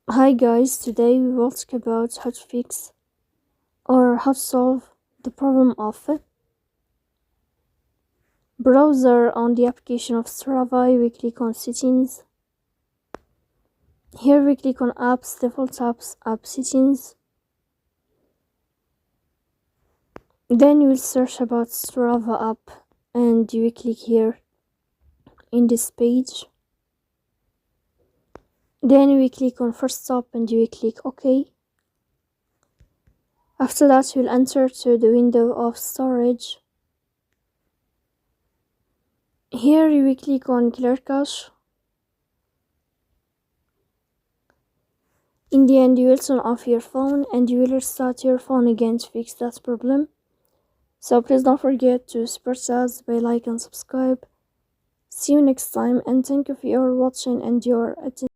Hi guys, today we will talk about how to fix or how to solve the problem of browser on the application of Strava. We click on settings. Here we click on apps, default apps, app settings. Then you will search about Strava app and you will click here in this page. Then we click on first stop and you will click OK. After that you will enter to the window of storage. Here you will click on clear cache. In the end, you will turn off your phone and you will restart your phone again to fix that problem. So please don't forget to support us by like and subscribe. See you next time and thank you for your watching and your attention.